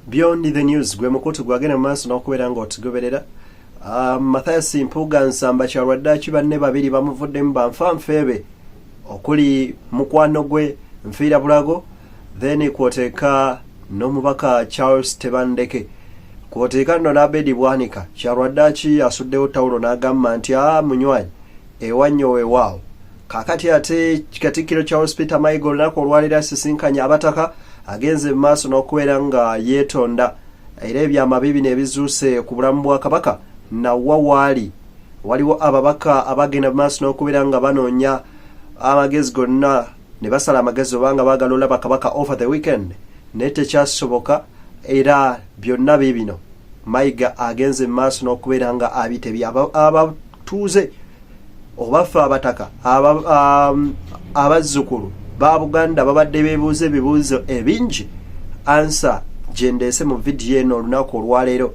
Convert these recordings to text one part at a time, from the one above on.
Beyond the news gwe mukutu gwagenda maaso n'okubeera ng'otugoberera. Mathias Mpuuga Nsamba Kyalwaddaaki banne babiri bamuvuddemu banfanfeebe okuli mukwano gwe Nfiira Bulago, then kwoteeka n'omubaka Charles Tebandeke, kwoteeka nno n'Abedi Bwanika. Kyalwaddaaki asuddewo tawulo n'agamba nti munywanyi ewannyo weewaawo. Kakati ate Katikkiro Charles Peter Mayiga olunaku olwaleero asisinkanye abataka agenze mu maaso n'okubeera nga yeetonda era ebyamabi bino ebizuuse ku bulamu bwa Kabaka nawa waali waliwo ababaka abagenda mu maaso n'okubeera nga banoonya amagezi gonna ne basala amagezi obanga baagala olaba Kabaka over the weekend naye tekyasoboka era byonna bibino Mayiga agenze mu maaso n'okubeera nga abitebya abatuuze obafe abataka abazzukulu ba Buganda babadde beebuuza ebibuuzo ebingi ansa gyendeese mu vidiyo eno olunaku olwaleero.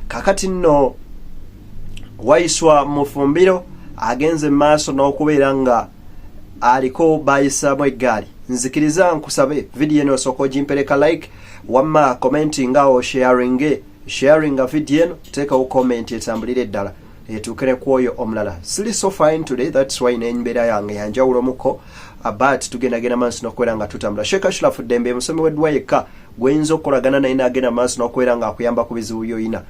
Kakati nno Waiswa Mufumbiro agenze mu maaso n'okubeera nga aliko bayisaamu eggaali. Nzikiriza nkusabe vidiyo eno osooka ogimpereka like wamma commenting awo sharinga vidiyo eno teekawo comment etambulire eddala etuukire ku oyo omulala. Sili so fine today, that's why n'embeera yange yanjawulomuko but tugendagenda maaso n'okubeera nga tutambula. Sheikh Ashraf Dembe musomi weddwa yekka gweyinza okukolagana naye n'agenda maaso n'okubeera nga akuyamba ku bizibu byoyina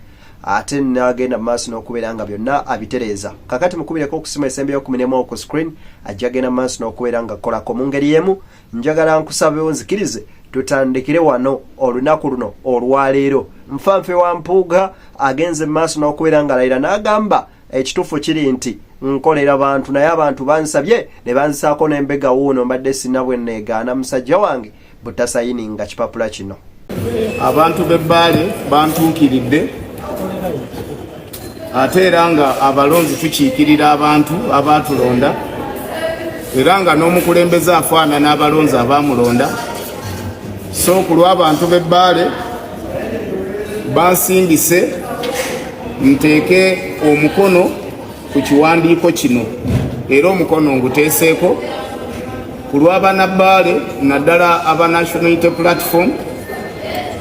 ate n'agenda maaso n'okubeera nga byonna abitereeza. Kakati mukubireko okusima esembe y'okuminemu ku screen ajja agenda maaso n'okubeera nga kolako mu ngeri emu. Njagala nkusabewo nzikirize tutandikire wano olunaku luno olwaleero. Nfanfe wa Mpuuga agenze maaso n'okubeera nga layira n'agamba ekituufu kiri nti nkolera bantu naye abantu bansabye ne bansaako n'embega wuuno mbadde sinabwe neegaana musajja wange butasayininga kipapula kino. Abantu b'ebbaale bantuukiridde ate era nga abalonzi tukiikirira abantu abaatulonda era nga n'omukulembeze afaanana abalonzi abaamulonda. So ku lw'abantu b'ebbaale bansindise nteeke omukono ku kiwandiiko kino era omukono nguteeseeko ku lw'abanabbaale naddala aba National Unity Platform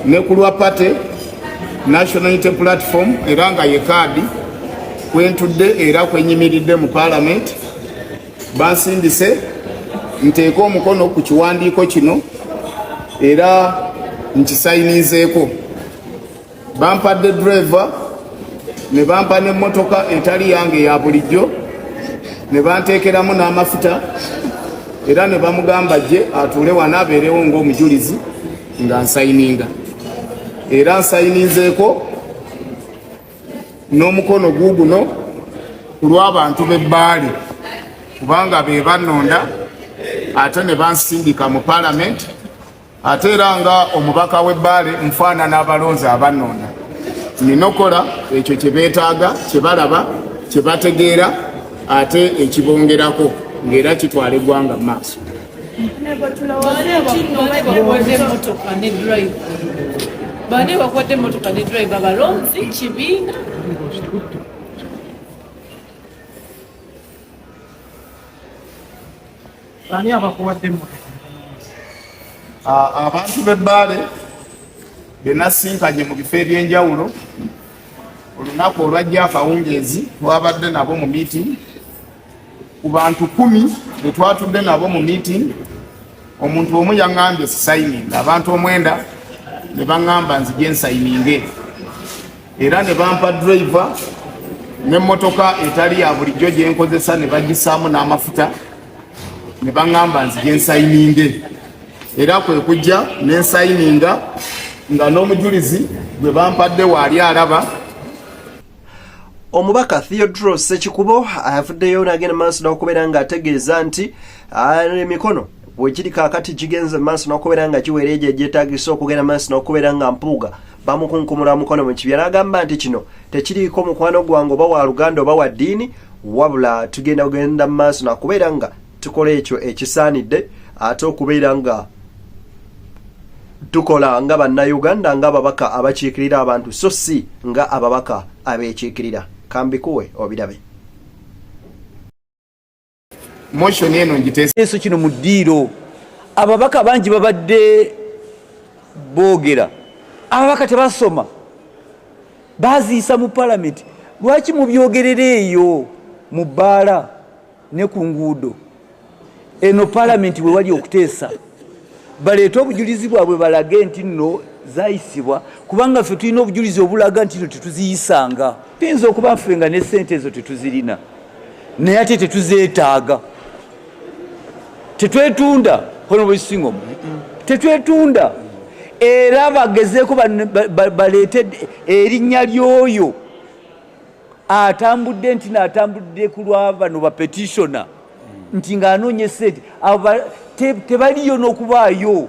ne ku lwa Party National Unity Platform era nga ye kaadi kwentudde era kwenyimiridde mu Parliament. Bansindise nteeke omukono ku kiwandiiko kino era nkisayinizeeko. Bampadde driver ne bampa n'emmotoka etali yange ya bulijjo ne banteekeramu n'amafuta era ne bamugamba gye atuule wano abeerewo ng'omujulizi nga nsayininga era nsayinizeeko n'omukono guuguno ku lw'abantu b'ebbaale kubanga be bannonda ate ne bansindika mu Parliament ate era nga omubaka w'ebbaale nfaanana abalonzi abannonda. Ninokola ekyo kye beetaaga, kye balaba, kye bategeera ate ekibongerako ng'era kitwala eggwanga mu maaso. Bane bakwate motoka ne driver balonzi kibiina Ani abakuwadde motoka? Abantu b'ebbaale be nasinkanye mu bifo eby'enjawulo olunaku olwajja akawungeezi twabadde nabo mu meeting. Ku bantu 10 be twatudde nabo mu meeting omuntu omu yaŋŋambye sisayininga, abantu 9 ne baŋŋamba nzije nsayininge era ne bampa driver n'emmotoka etali ya bulijjo gye nkozesa ne bagisaamu n'amafuta ne baŋŋamba nzije nsayininge era kwe kujja n'ensayininga nga n'omujulizi gwe bampadde waali alaba. Omubaka Theodore Ssekikubo avuddeyo n'agenda maaso n'okubeera nga ategeeza nti emikono bwegiri kaakati gigenze maaso n'okubeera nga giweera egyo egyetaagisa okugenda maaso n'okubeera nga Mpuuga bamukunkumula mukono mu kibya. N'agamba nti kino tekiriiko mukwano gwange oba wa luganda oba wa ddiini wabula tugenda kugenda maaso n'okubeera nga tukola ekyo ekisaanidde ate okubeera nga tukola nga bannayuganda nga ababaka abakiikirira abantu so si nga ababaka abeekiikirira. Kambikuwe obirabe. Motion eno ngiteeso kino mu ddiiro ababaka bangi babadde boogera ababaka tebasoma baziisa mu palamenti. Lwaki mubyogerera eyo mu bbaala ne ku nguudo? Eno palamenti bwe wali okuteesa baleete obujulizi bwabwe balage nti nno zayisibwa, kubanga ffe tulina obujulizi obulaga nti no tetuziyisanga. Tuyinza okuba ffe nga ne ssente ezo tetuzirina, naye ate tetuzeetaaga, tetwetunda. Honorable Singom, tetwetunda. Era bagezeeko baleete erinnya ly'oyo atambudde nti n'atambudde ku lwa bano bapetitiona nti ng'anoonya ssente. Tebaliyo n'okubaayo.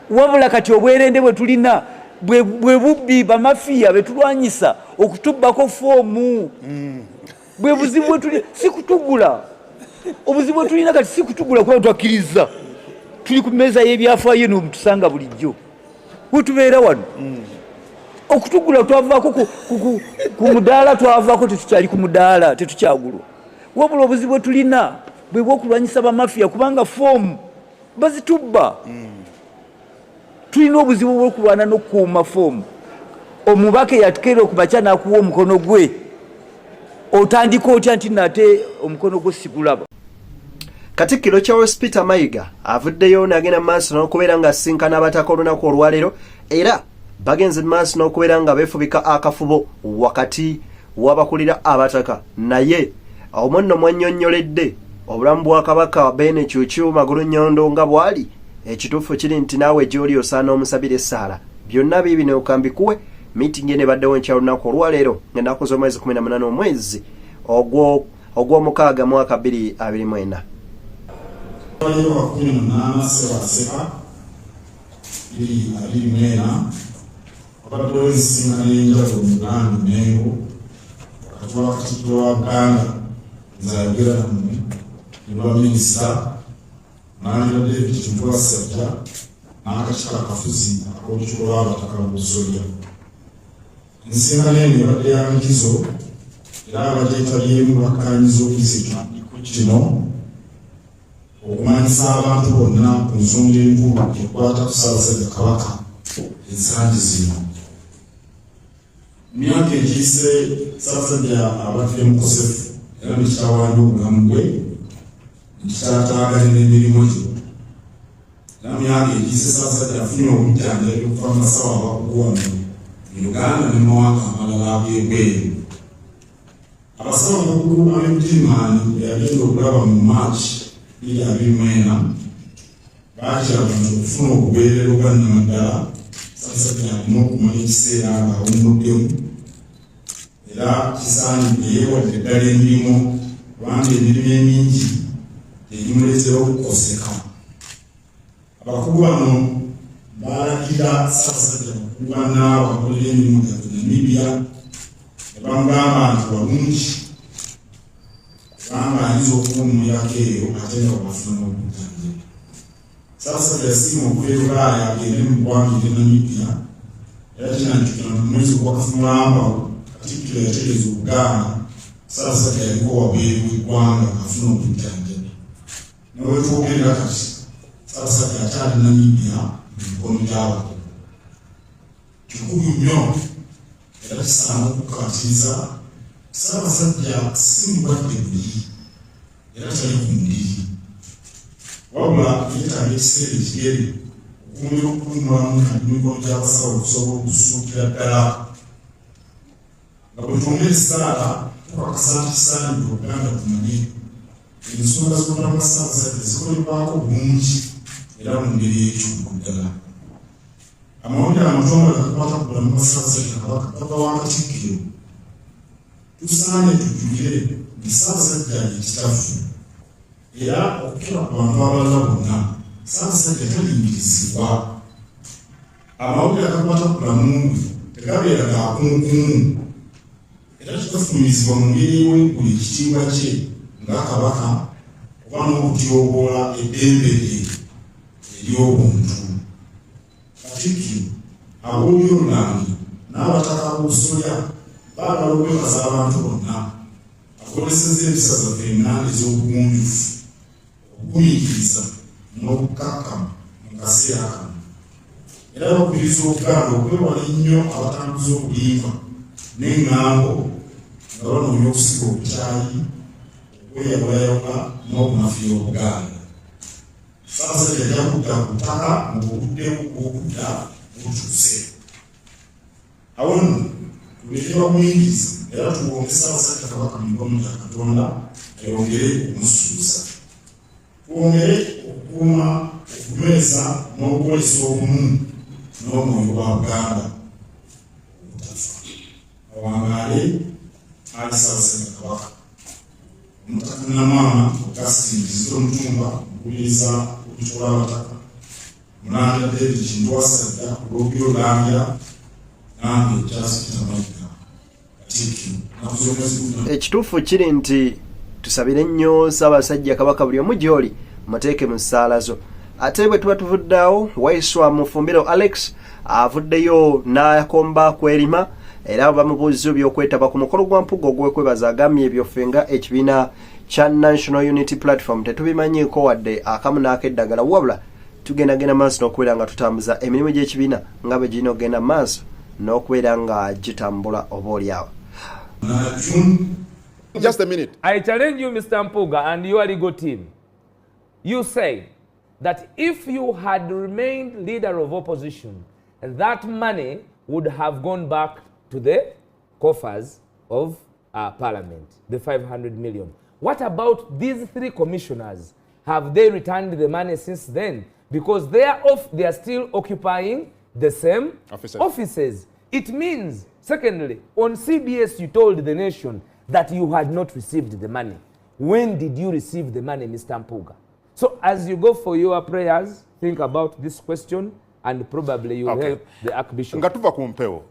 Wabula kati obwerende bwe tulina bwe bubbi bamafiya betulwanyisa okutubbako foomu. Bwe buzibu bwe tuli si kutugula. Obuzibu bwe tulina kati si kutugula kuba twakkiriza. Tuli ku mmeeza y'ebyafaayo n'omutusanga bulijjo. We tubeera wano. Okutugula twavaako ku mudaala, twavaako tetukyali ku mudaala, tetukyagulwa. Wabula obuzibu bwe tulina bwe bw'okulwanyisa bamafiya kubanga foomu bazitubba. Tulina obuzibu bw'okulwana n'okukuuma foomu. Omubaka yatukera okumakya n'akuwa omukono gwe, otandika otya nti nate omukono gwo sigulaba. Katikkiro Charles Peter Mayiga avuddeyo n'agenda maaso n'okubeera nga asinkana abataka olunaku olwaleero, era bagenze maaso n'okubeera nga beefubika akafubo wakati w'abakulira abataka. Naye omwo nno mwannyonnyoledde obulamu bwa Kabaka Beene Kyukyu Magulu Nyondo nga bwali. Ekituufu kiri nti naawe gy'oli osaana omusabira essaala. Byonna biibino okambikuwe. Meeting ene baddewo nkya lunaku olwaleero ng'ennaku z'omwezi 18 omwezi ogw'omukaaga mwaka 2024. Waliwo wakumi munana Ssebaseka 2024 wabaddewo ensisinkano y'enjawulo mu Buganda Mengo wakati wa Katikkiro wa Buganda nzayogera nammwe ne baminisita Mwanjira David Kintu Wasajja n'akakiiko akafuzi ak'olukiiko lw'abataka mu Busolya. Ensisinkano eno ebadde ya nkizo era abagyetabyemu bakkaanyiza okuyisa ekiwandiiko kino okumanyisa abantu bonna ku nsonga enkulu ekwata ku Ssaabasajja Kabaka ensangi zino. Mu myaka egiyise Ssaabasajja abadde mukosefu era nekitawaanya obulamu bwe nekitaataaganya n'emirimu gye. Era mu myaka egiyise Ssaabasajja afunye obujjanjabi okuva mu basawo abakugu wano mu Uganda ne mu mawanga amalala ag'ebweru. Abasawo abakugu ab'Ebutiimaani yagenda okulaba mu Maachi 2024 baakiraba nti okufuna okubeerera obwannamaddala Ssaabasajja alina okumanya ekiseera ng'awummuddemu era kisaanidde yeewadde eddala emirimu kubanga emirimu emingi egimuleetera okukoseka. Abakugu bano baalagira Ssaabasajja okukugu bannaabwe akolera emirimu gyabwe Namibia ne bamugamba nti walungi kubanga ayinza okuba omuyaka eyo ate nga bwafuna n'obujjanjabi. Ssaabasajja yasiima okuva e Bulaaya agende mu ggwanga erya Namibia era kinajjukira mu mwezi ogwakafunulamba Katikkiro yategeeza Obuganda Ssaabasajja yaliko wabweru w'eggwanga ng'afuna obujjanjabi. Ne bwe twogerera kati Ssaabasajja akyali Namibia mu mikono gy'abakulu. Kikulu nnyo era kisaana okukkaatiriza Ssaabasajja si mulwadde buli era tali ku mubiri, wabula yeetaaga ekiseera ekigere okumira okuwummulamu kati mikono gy'abasawo okusobola okusuukira ddala. Nga bwe twongera essaala tukakasa nti kisaanidde Obuganda tumanye ensonga z'obulamu bwa Ssaabasajja zikolebwako bulungi era mu ngeri y'ekyugu ddala. Amawulire amatono agakwata ku bulamu bwa Ssaabasajja Kabaka gava wa Katikkiro. Tusaanye tujjukire nti Ssaabasajja ye kitaffe era okukira ku bantu abalala bonna Ssaabasajja talingirizibwa. Amawulire agakwata ku bulamu bwe tegabeera ga kumukumu era kitafulumizibwa mu ngeri y'ewengula ekitiibwa kye nga Kabaka oba n'okutyoboola eddembe lye ery'obuntu. Katikkiro aboolya olulangi n'abataka b'Obusolya baagala okwebaza abantu bonna akozesezza empisa zaffe ennanga ez'obugunjufu okugumiikiriza n'obukkakkamu mu kaseera kano era bakubiriza Obuganda okwewala ennyo abatambuza obulimba n'engambo nga banoonya okusiga obukyayi okweyawulayawa n'okunafuya Obuganda. Ssaabasajja ajja kudda ku ttaka mu budde bw'okudda butuuse. Awo nno tuleetera omuyingizi era tuwonge Ssaabasajja Kabaka Mugumu Katonda ayongere okumusuuza. Tuwongere okukuuma okunyweza n'okukolesa obumu n'omwoyo gwa Buganda obutafa. Awangaale ali Ssaabasajja Kabaka Omutaka Namaama Augustine Kizito Mutumba mukubiriza okutwala abataka Mulanda David Kindwasajja Olwogero Lambya nange Charles Peter Mayiga Katikkiro nakuzomezi. Ekituufu kiri nti tusabire nnyo Ssaabasajja Kabaka buli omu gy'oli muteeke mu ssaala zo. Ate bwe tuba tuvuddeawo Waiswa Mufumbiro Alex avuddeyo n'akomba kwerima era bamubuuza by'okwetaba ku mukolo gwa mpugo ogw'okwebaza agambye ebyo ffenga ekibiina kya National Unity Platform tetubimanyiiko wadde akamu n'akeddagala wabula tugendagenda maaso n'okubeera nga tutambuza emirimu gy'ekibiina nga bwe girina okugenda maaso n'okubeera nga gitambula oba oliawo. Just a minute. I challenge you, Mr. Mpuga, and your legal team. You say that if you had remained leader of opposition, that money would have gone back to the coffers of Parliament, the 500 million. What about these three commissioners? Have they returned the money since then? Because they are still occupying the same offices. It means, secondly, on CBS you told the nation that you had not received the money. When did you receive the money, Mr. Mpuga? So as you go for your prayers, think about this question and probably you will help the Archbishop. Ngatuva kumpeo.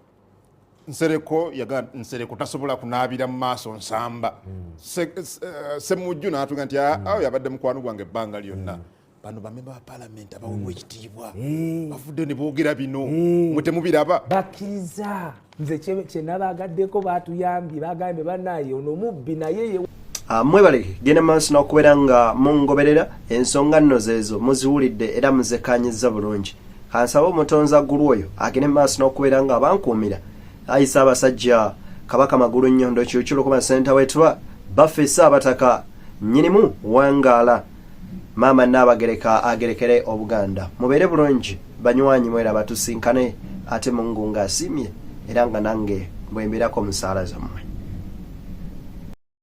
Nsereko tasobola kunaabira mu maaso nsamba. Semujju n'atuga nti awo yabadde mukwano gwange ebbanga lyonna. Bano bamemba ba Parliament abaweebwa ekitiibwa. Bafudde ne boogera bino. Mwe temubiraba. Bakkiriza. Nze kye nabagaddeko baatuyambye bagambye bannaaye ono mubbi naye mwebale genda maaso n'okubeera nga mungoberera ensonga nno zeezo muziwulidde era muzekkaanyizza bulungi. Kansaba omutonzi aggulu oyo agende maaso n'okubeera nga abankuumira ayi Ssaabasajja Kabaka Magulu Nnyondo Kyukyulo kuba senta wetuba baffe Ssaabataka nnyinimu wangaala maama Nnaabagereka agerekere Obuganda. Mubeere bulungi banywanyi mwera batusinkane ate Mungu ng'asiimye era nga nange bwembeerako mu ssaala zammwe.